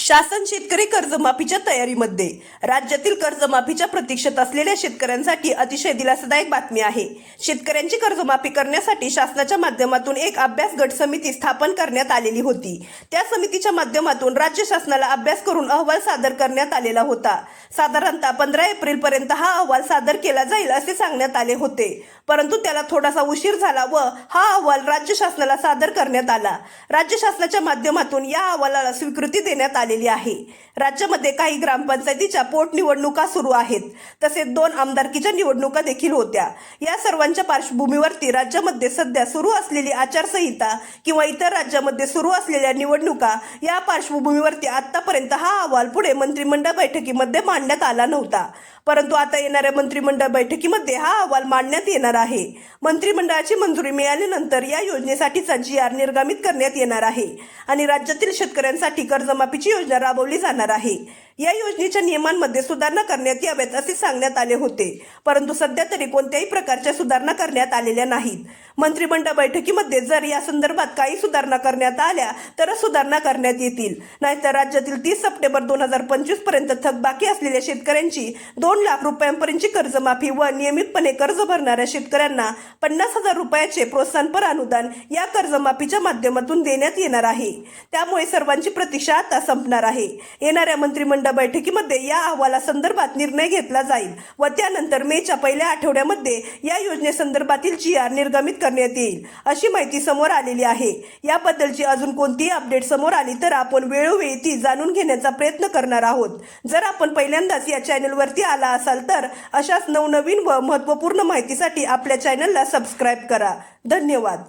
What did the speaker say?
शासन शेतकरी कर्जमाफीच्या तयारीमध्ये. राज्यातील कर्जमाफीच्या प्रतीक्षेत असलेल्या शेतकऱ्यांसाठी अतिशय दिलासादायक बातमी आहे. शेतकऱ्यांची कर्जमाफी करण्यासाठी शासनाच्या माध्यमातून एक अभ्यास गट समिती स्थापन करण्यात आलेली होती. त्या समितीच्या माध्यमातून राज्य शासनाला अभ्यास करून अहवाल सादर करण्यात आलेला होता. साधारणतः 15 एप्रिल पर्यंत हा अहवाल सादर केला जाईल असे सांगण्यात आले होते, परंतु त्याला थोडासा उशीर झाला व हा अहवाल राज्य शासनाला सादर करण्यात आला. राज्य शासनाच्या माध्यमातून या अहवालाला स्वीकृती देण्यात आलेली आहे. राज्यामध्ये काही ग्रामपंचायतीच्या पोटनिवडणुका सुरू आहेत, तसेच 2 आमदारकीच्या निवडणुका देखील होत्या. या सर्वांच्या पार्श्वभूमीवरती राज्यामध्ये सध्या सुरू असलेली आचारसंहिता किंवा इतर राज्यामध्ये सुरू असलेल्या निवडणुका या पार्श्वभूमीवरती आतापर्यंत हा अहवाल पुढे मंत्रिमंडळ बैठकीमध्ये मांडण्यात आला नव्हता, परंतु आता येणाऱ्या मंत्रिमंडळ बैठकीमध्ये हा अहवाल मांडण्यात येणार आहे. मंत्रिमंडळाची मंजुरी मिळाल्यानंतर या योजनेसाठीचा GR निर्गमित करण्यात येणार आहे आणि राज्यातील शेतकऱ्यांसाठी कर्जमाफीची योजना राबवली जाणार आहे. या योजनेच्या नियमांमध्ये सुधारणा करण्यात याव्यात असे सांगण्यात आले होते, परंतु सध्या तरी कोणत्याही प्रकारच्या सुधारणा करण्यात आलेल्या नाहीत. मंत्रिमंडळ बैठकीमध्ये जर या संदर्भात काही सुधारणा करण्यात आल्या तर सुधारणा करण्यात येतील, नाहीतर राज्यातील 30 सप्टेंबर 2025 पर्यंत थकबाकी असलेल्या शेतकऱ्यांची 2 लाख रुपयांपर्यंतची कर्जमाफी व नियमितपणे कर्ज भरणाऱ्या शेतकऱ्यांना 50,000 रुपयाचे प्रोत्साहनपर अनुदान या कर्जमाफीच्या माध्यमातून देण्यात येणार आहे. त्यामुळे सर्वांची प्रतीक्षा आता संपणार आहे. येणाऱ्या मंत्रिमंडळ बैठकीमध्ये या अहवालासंदर्भात निर्णय घेतला जाईल व त्यानंतर मेच्या पहिल्या आठवड्यामध्ये या योजनेसंदर्भातील GR निर्गमित करण्यात येईल अशी माहिती समोर आलेली आहे. याबद्दलची अजून कोणतीही अपडेट समोर आली तर आपण वेळोवेळी ती जाणून घेण्याचा प्रयत्न करणार आहोत. जर आपण पहिल्यांदाच या चॅनलवरती आला असाल तर अशाच नवनवीन व महत्त्वपूर्ण माहितीसाठी आपल्या चॅनलला सबस्क्राईब करा. धन्यवाद.